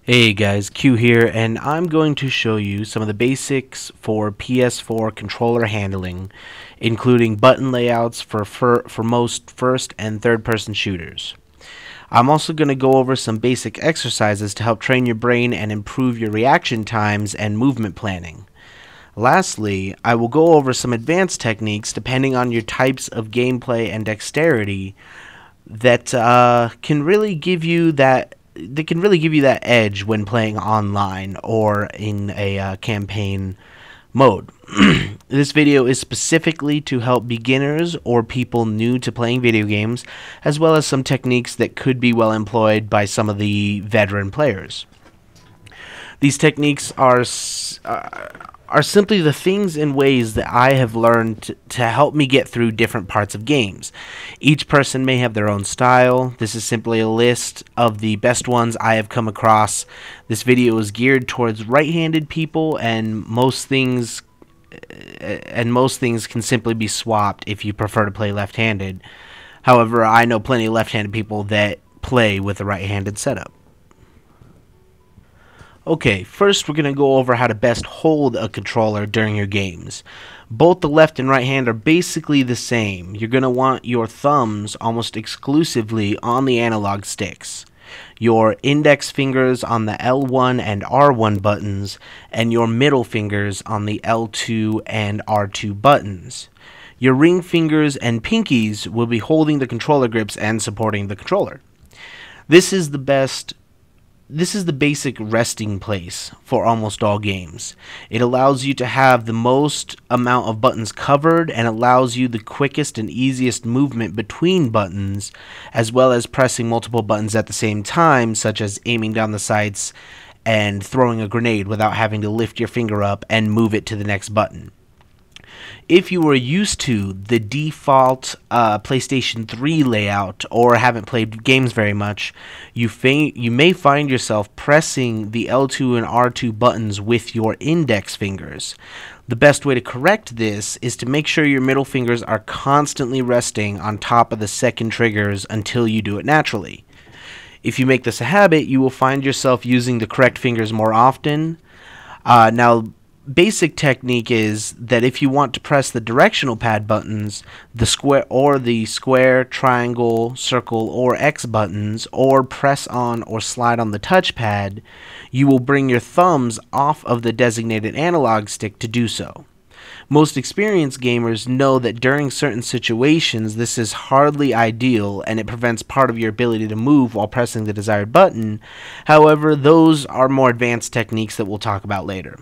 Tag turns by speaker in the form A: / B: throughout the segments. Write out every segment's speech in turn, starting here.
A: Hey guys, Q here, and I'm going to show you some of the basics for PS4 controller handling, including button layouts for most first and third person shooters. I'm also going to go over some basic exercises to help train your brain and improve your reaction times and movement planning. Lastly, I will go over some advanced techniques depending on your types of gameplay and dexterity that can really give you that edge when playing online or in a campaign mode. This video is specifically to help beginners or people new to playing video games, as well as some techniques that could be well employed by some of the veteran players. These techniques are simply the things and ways that I have learned to help me get through different parts of games. Each person may have their own style. This is simply a list of the best ones I have come across. This video is geared towards right-handed people, and most things can simply be swapped if you prefer to play left-handed. However, I know plenty of left-handed people that play with a right-handed setup. Okay, first we're going to go over how to best hold a controller during your games. Both the left and right hand are basically the same. You're going to want your thumbs almost exclusively on the analog sticks, your index fingers on the L1 and R1 buttons, and your middle fingers on the L2 and R2 buttons. Your ring fingers and pinkies will be holding the controller grips and supporting the controller. This is the basic resting place for almost all games. It allows you to have the most amount of buttons covered and allows you the quickest and easiest movement between buttons, as well as pressing multiple buttons at the same time, such as aiming down the sights and throwing a grenade without having to lift your finger up and move it to the next button. If you were used to the default PlayStation 3 layout or haven't played games very much, you may find yourself pressing the L2 and R2 buttons with your index fingers. The best way to correct this is to make sure your middle fingers are constantly resting on top of the second triggers until you do it naturally. If you make this a habit, you will find yourself using the correct fingers more often. Now, basic technique is that if you want to press the directional pad buttons, the square, triangle, circle, or X buttons, or press on or slide on the touchpad, you will bring your thumbs off of the designated analog stick to do so. Most experienced gamers know that during certain situations this is hardly ideal and it prevents part of your ability to move while pressing the desired button. However, those are more advanced techniques that we'll talk about later.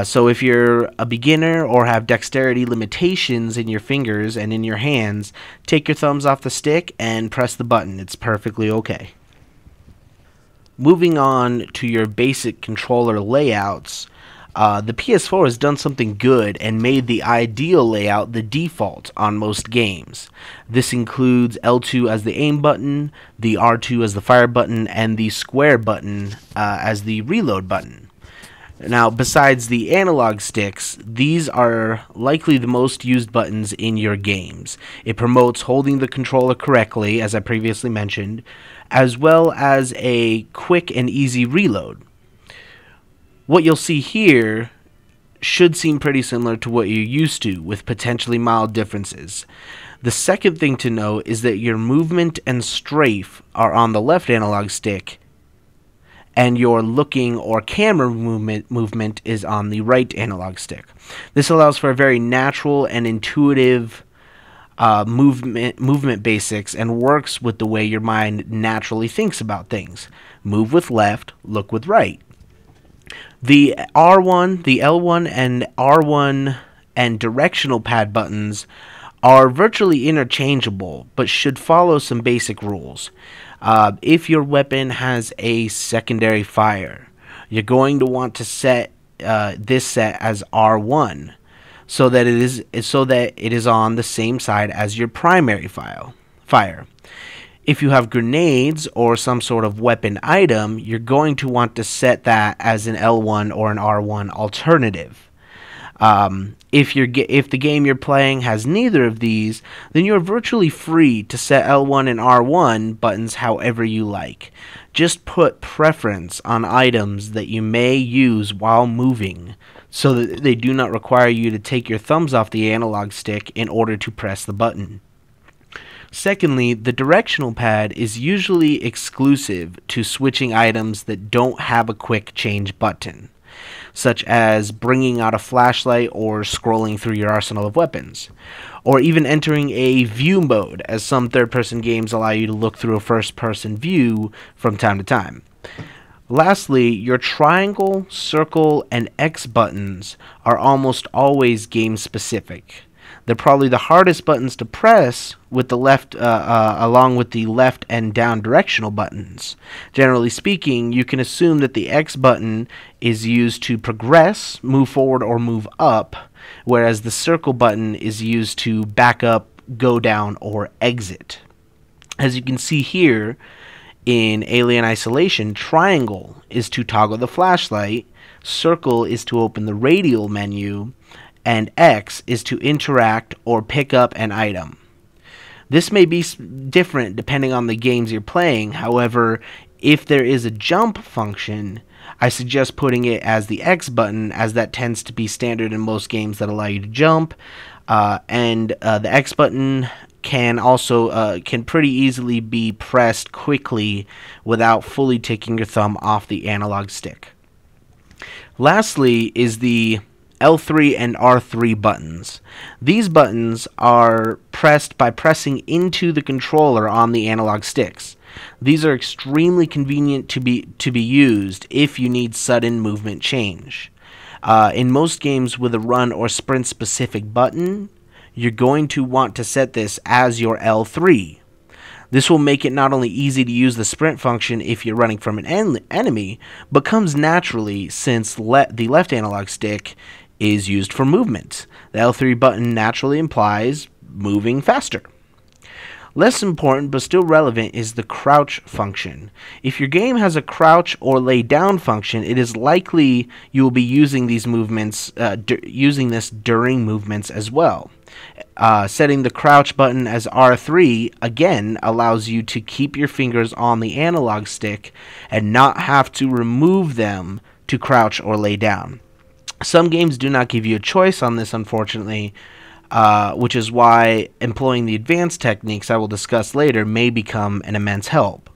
A: So if you're a beginner or have dexterity limitations in your fingers and in your hands, take your thumbs off the stick and press the button. It's perfectly okay. Moving on to your basic controller layouts, the PS4 has done something good and made the ideal layout the default on most games. This includes L2 as the aim button, the R2 as the fire button, and the square button as the reload button. Now, besides the analog sticks, these are likely the most used buttons in your games. It promotes holding the controller correctly, as I previously mentioned, as well as a quick and easy reload. What you'll see here should seem pretty similar to what you're used to, with potentially mild differences. The second thing to note is that your movement and strafe are on the left analog stick, and your looking or camera movement is on the right analog stick. This allows for a very natural and intuitive movement basics and works with the way your mind naturally thinks about things. Move with left, look with right. The R1, the L1 and R1 and directional pad buttons are virtually interchangeable, but should follow some basic rules. If your weapon has a secondary fire, you're going to want to set this set as R1 so that it is on the same side as your primary fire. If you have grenades or some sort of weapon item, you're going to want to set that as an L1 or an R1 alternative. If the game you're playing has neither of these, then you're virtually free to set L1 and R1 buttons however you like. Just put preference on items that you may use while moving, so that they do not require you to take your thumbs off the analog stick in order to press the button. Secondly, the directional pad is usually exclusive to switching items that don't have a quick change button, such as bringing out a flashlight or scrolling through your arsenal of weapons, or even entering a view mode, as some third-person games allow you to look through a first-person view from time to time. Lastly, your triangle, circle, and X buttons are almost always game-specific. They're probably the hardest buttons to press with the left, along with the left and down directional buttons. Generally speaking, you can assume that the X button is used to progress, move forward, or move up, whereas the circle button is used to back up, go down, or exit. As you can see here in Alien Isolation, triangle is to toggle the flashlight, circle is to open the radial menu, and X is to interact or pick up an item. This may be different depending on the games you're playing. However, if there is a jump function, I suggest putting it as the X button, as that tends to be standard in most games that allow you to jump. The X button can also can pretty easily be pressed quickly without fully taking your thumb off the analog stick. Lastly is the L3 and R3 buttons. These buttons are pressed by pressing into the controller on the analog sticks. These are extremely convenient to be used if you need sudden movement change. In most games with a run or sprint specific button, you're going to want to set this as your L3. This will make it not only easy to use the sprint function if you're running from an enemy, but comes naturally since the left analog stick is used for movement. The L3 button naturally implies moving faster. Less important but still relevant is the crouch function. If your game has a crouch or lay down function, it is likely you will be using these movements, using this during movements as well. Setting the crouch button as R3 again allows you to keep your fingers on the analog stick and not have to remove them to crouch or lay down. Some games do not give you a choice on this, unfortunately, which is why employing the advanced techniques I will discuss later may become an immense help.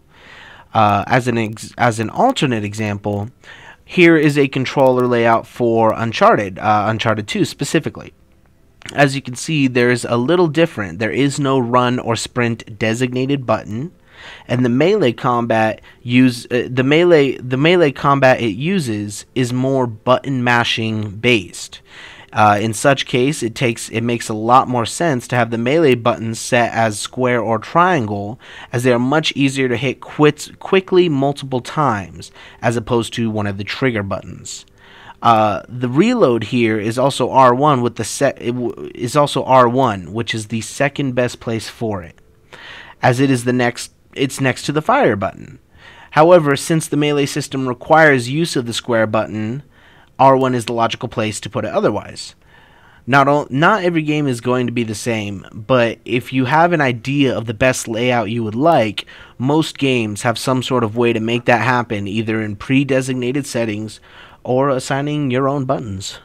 A: As an alternate example, here is a controller layout for Uncharted 2 specifically. As you can see, there's a little different. There is no run or sprint designated button, and the melee combat the melee combat it uses is more button mashing based. In such case, it makes a lot more sense to have the melee buttons set as square or triangle, as they are much easier to hit quickly multiple times as opposed to one of the trigger buttons. The reload here is also R1 is also R1, which is the second best place for it, as it's next to the fire button. However, since the melee system requires use of the square button, R1 is the logical place to put it otherwise. Not every game is going to be the same, but if you have an idea of the best layout you would like, most games have some sort of way to make that happen, either in pre-designated settings or assigning your own buttons.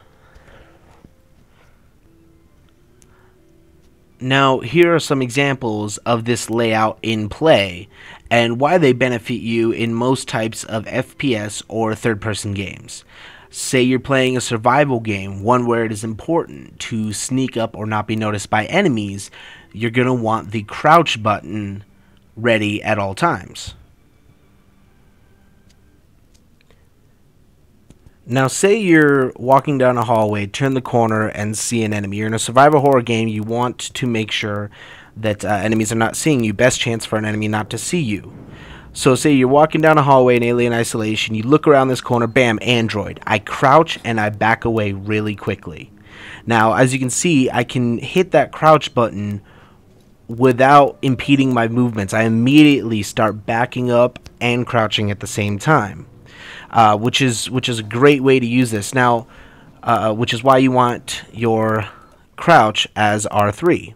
A: Now, here are some examples of this layout in play, and why they benefit you in most types of FPS or third-person games. Say you're playing a survival game, one where it is important to sneak up or not be noticed by enemies, you're going to want the crouch button ready at all times. Now, say you're walking down a hallway, turn the corner, and see an enemy. You're in a survival horror game. You want to make sure that enemies are not seeing you. Best chance for an enemy not to see you. So say you're walking down a hallway in Alien Isolation. You look around this corner, bam, Android. I crouch and I back away really quickly. Now, as you can see, I can hit that crouch button without impeding my movements. I immediately start backing up and crouching at the same time. Which is a great way to use this. Now, which is why you want your crouch as R3.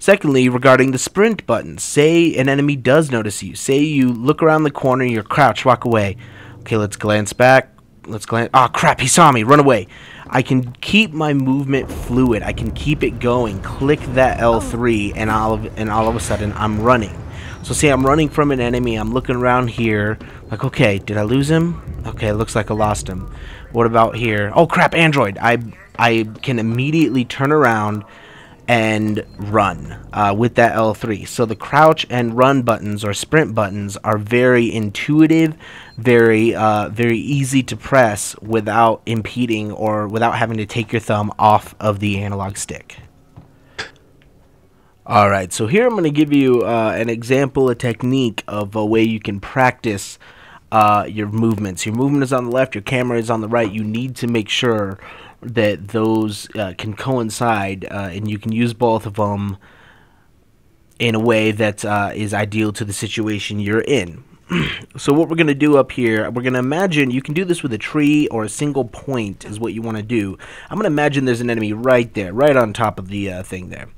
A: Secondly, regarding the sprint button, say an enemy does notice you. Say you look around the corner, you're crouched, walk away. Okay, let's glance back. Let's glance. Oh crap, he saw me. Run away. I can keep my movement fluid. I can keep it going. Click that L3, and all of a sudden I'm running. So say I'm running from an enemy. I'm looking around here. Like, okay, did I lose him? Okay, looks like I lost him. What about here? Oh crap, Android. I can immediately turn around and run with that L3. So the crouch and run buttons, or sprint buttons, are very intuitive, very easy to press without impeding or without having to take your thumb off of the analog stick. Alright, so here I'm going to give you an example, a technique of a way you can practice your movements. Your movement is on the left, your camera is on the right. You need to make sure that those can coincide, and you can use both of them in a way that is ideal to the situation you're in. So what we're going to do up here, we're going to imagine, you can do this with a tree or a single point is what you want to do. I'm going to imagine there's an enemy right there, right on top of the thing there.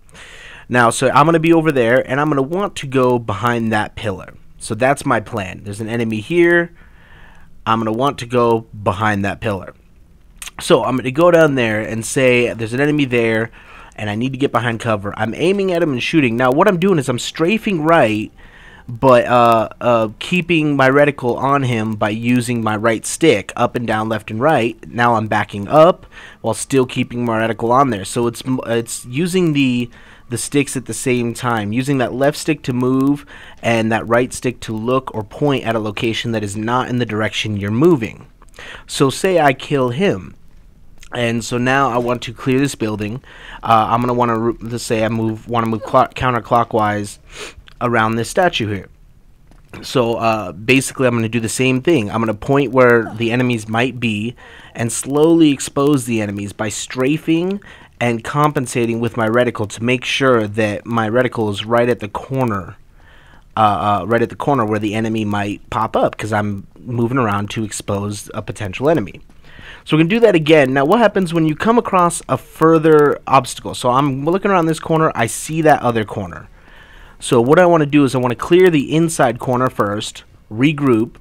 A: Now, so I'm going to be over there, and I'm going to want to go behind that pillar. So that's my plan. There's an enemy here. I'm going to want to go behind that pillar. So I'm going to go down there and say there's an enemy there, and I need to get behind cover. I'm aiming at him and shooting. Now, what I'm doing is I'm strafing right, but keeping my reticle on him by using my right stick up and down, left and right. Now I'm backing up while still keeping my reticle on there. So it's using the sticks at the same time, using that left stick to move and that right stick to look or point at a location that is not in the direction you're moving. So say I kill him, and so now I want to clear this building. I'm gonna want to, let's say I want to move counterclockwise around this statue here. So basically I'm going to do the same thing. I'm going to point where the enemies might be and slowly expose the enemies by strafing and compensating with my reticle to make sure that my reticle is right at the corner, where the enemy might pop up, because I'm moving around to expose a potential enemy. So we're going to do that again. Now what happens when you come across a further obstacle? So I'm looking around this corner, I see that other corner. So what I want to do is I want to clear the inside corner first, regroup,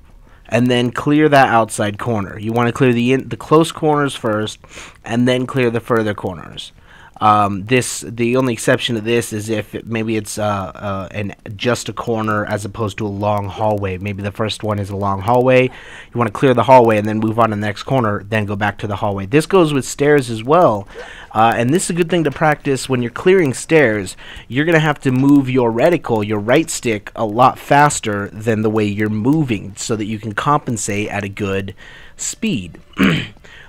A: and then clear that outside corner. You want to clear the close corners first, and then clear the further corners. The only exception to this is if maybe it's just a corner as opposed to a long hallway. Maybe the first one is a long hallway. You want to clear the hallway and then move on to the next corner, then go back to the hallway. This goes with stairs as well, and this is a good thing to practice when you're clearing stairs. You're going to have to move your reticle, your right stick, a lot faster than the way you're moving so that you can compensate at a good speed.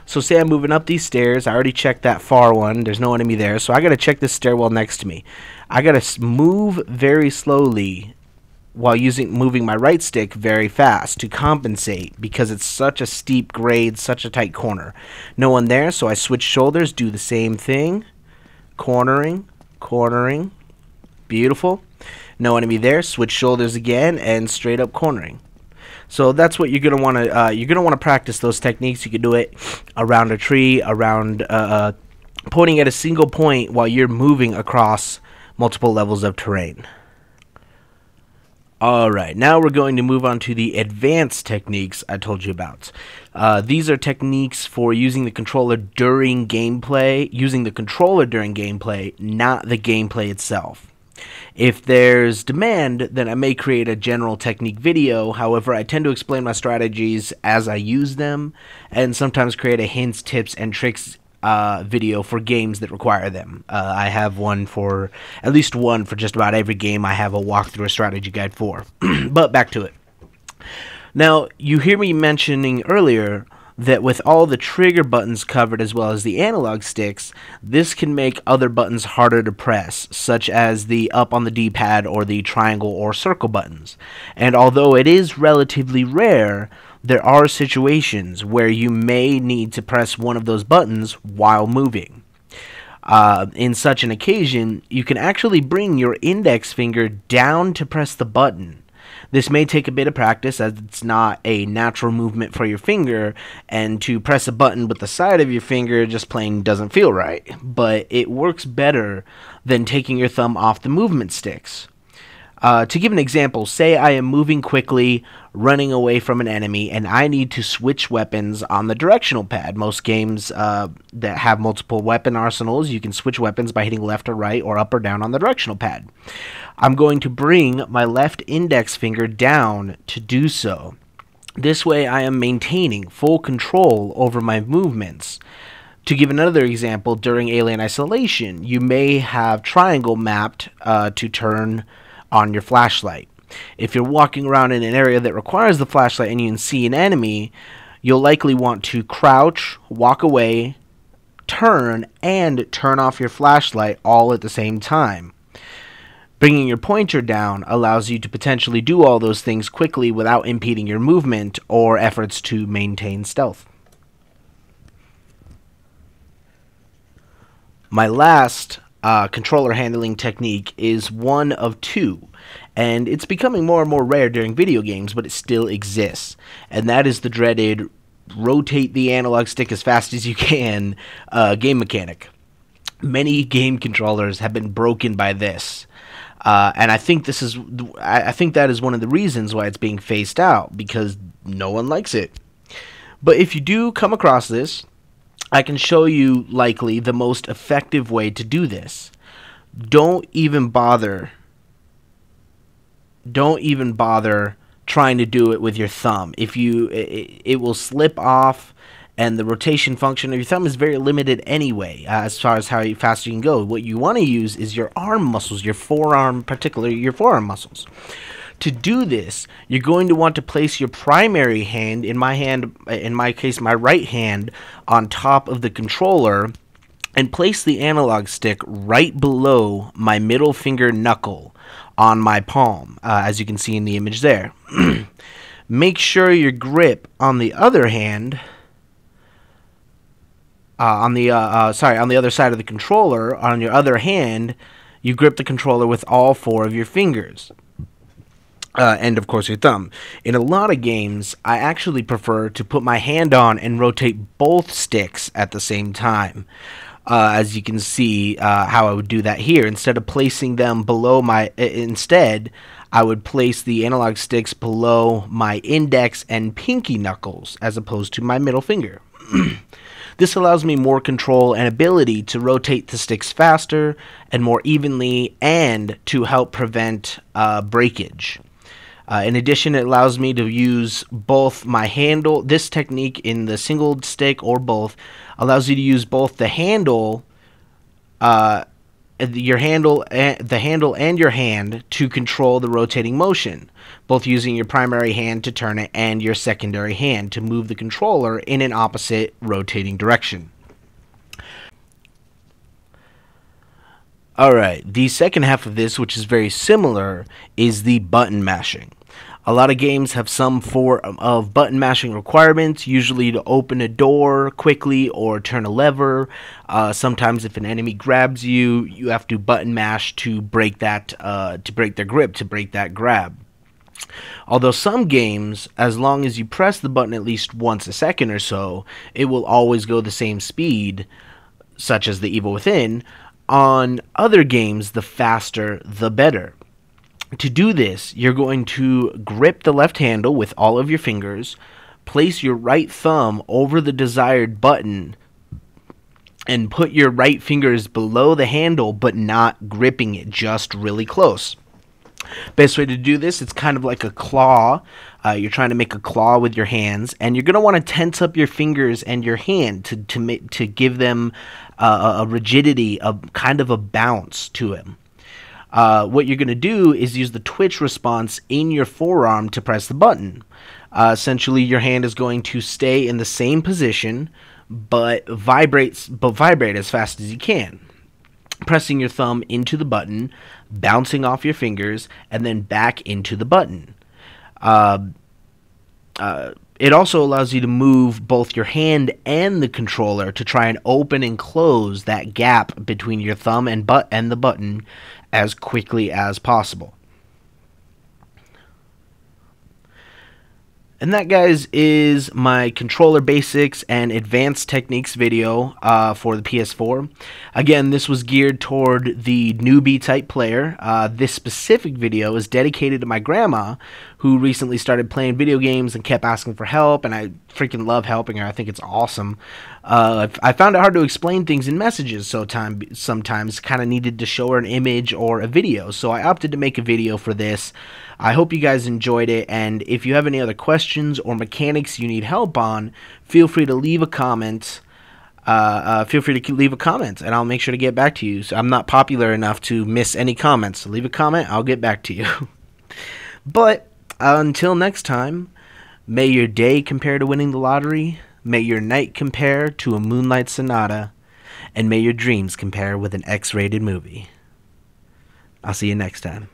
A: So say I'm moving up these stairs. I already checked that far one. There's no enemy there. So I got to check this stairwell next to me. I got to move very slowly while moving my right stick very fast to compensate, because it's such a steep grade, such a tight corner. No one there, so I switch shoulders, do the same thing. Cornering, cornering. Beautiful. No enemy there. Switch shoulders again and straight up cornering. So that's what you're gonna want to practice those techniques. You can do it around a tree, around pointing at a single point while you're moving across multiple levels of terrain. Alright, now we're going to move on to the advanced techniques I told you about. These are techniques for using the controller during gameplay, not the gameplay itself. If there's demand, then I may create a general technique video. However, I tend to explain my strategies as I use them, and sometimes create a hints, tips, and tricks video for games that require them. I have one for, at least one for just about every game I have a walkthrough, a strategy guide for. But back to it. Now, you hear me mentioning earlier that with all the trigger buttons covered as well as the analog sticks, this can make other buttons harder to press, such as the up on the D-pad or the triangle or circle buttons. And although it is relatively rare, there are situations where you may need to press one of those buttons while moving. In such an occasion, you can actually bring your index finger down to press the button, This may take a bit of practice as it's not a natural movement for your finger, and to press a button with the side of your finger just plain doesn't feel right, but it works better than taking your thumb off the movement sticks. To give an example, say I am moving quickly, running away from an enemy, and I need to switch weapons on the directional pad. Most games that have multiple weapon arsenals, you can switch weapons by hitting left or right or up or down on the directional pad. I'm going to bring my left index finger down to do so. This way I am maintaining full control over my movements. To give another example, during Alien Isolation, you may have triangle mapped to turn on your flashlight. If you're walking around in an area that requires the flashlight and you can see an enemy, you'll likely want to crouch, walk away, turn, and turn off your flashlight all at the same time. Bringing your pointer down allows you to potentially do all those things quickly without impeding your movement or efforts to maintain stealth. My last controller handling technique is one of two, and it's becoming more and more rare during video games, but it still exists, and that is the dreaded rotate the analog stick as fast as you can game mechanic. Many game controllers have been broken by this, and I think that is one of the reasons why it's being phased out, because no one likes it. But if you do come across this, I can show you likely the most effective way to do this. Don't even bother trying to do it with your thumb. It will slip off, and the rotation function of your thumb is very limited anyway, as far as how fast you can go. What you want to use is your arm muscles, your forearm, particularly your forearm muscles. To do this, you're going to want to place your primary hand, in my case, my right hand, on top of the controller and place the analog stick right below my middle finger knuckle on my palm, as you can see in the image there. Make sure your grip on the other hand, on the other side of the controller, on your other hand, you grip the controller with all four of your fingers. And of course your thumb. In a lot of games, I actually prefer to put my hand on and rotate both sticks at the same time. As you can see how I would do that here. Instead of placing them below instead, I would place the analog sticks below my index and pinky knuckles as opposed to my middle finger. This allows me more control and ability to rotate the sticks faster and more evenly, and to help prevent breakage. In addition, it allows me to use both my handle. This technique in the single stick or both allows you to use both the handle, the handle and your hand to control the rotating motion, both using your primary hand to turn it and your secondary hand to move the controller in an opposite rotating direction. Alright, the second half of this, which is very similar, is the button mashing. A lot of games have some form of button mashing requirements, usually to open a door quickly or turn a lever. Sometimes if an enemy grabs you, you have to button mash to break that, to break their grip, to break that grab. Although some games, as long as you press the button at least once a second or so, it will always go the same speed, such as The Evil Within. On other games, the faster the better. To do this, you're going to grip the left handle with all of your fingers, place your right thumb over the desired button, and put your right fingers below the handle but not gripping it, just really close. Best way to do this, it's kind of like a claw. You're trying to make a claw with your hands, and you're going to want to tense up your fingers and your hand to give them a rigidity, a kind of a bounce to them. What you're going to do is use the twitch response in your forearm to press the button. Essentially, your hand is going to stay in the same position, but vibrate as fast as you can. Pressing your thumb into the button, bouncing off your fingers, and then back into the button. It also allows you to move both your hand and the controller to try and open and close that gap between your thumb and the button as quickly as possible. And that, guys, is my controller basics and advanced techniques video for the PS4. Again, this was geared toward the newbie type player. This specific video is dedicated to my grandma, who recently started playing video games and kept asking for help, and I freaking love helping her. I think it's awesome. I found it hard to explain things in messages, so sometimes kind of needed to show her an image or a video, so I opted to make a video for this. I hope you guys enjoyed it, and if you have any other questions or mechanics you need help on, feel free to leave a comment. And I'll make sure to get back to you. So I'm not popular enough to miss any comments, so leave a comment, I'll get back to you. But until next time, may your day compare to winning the lottery, may your night compare to a Moonlight Sonata, and may your dreams compare with an X-rated movie. I'll see you next time.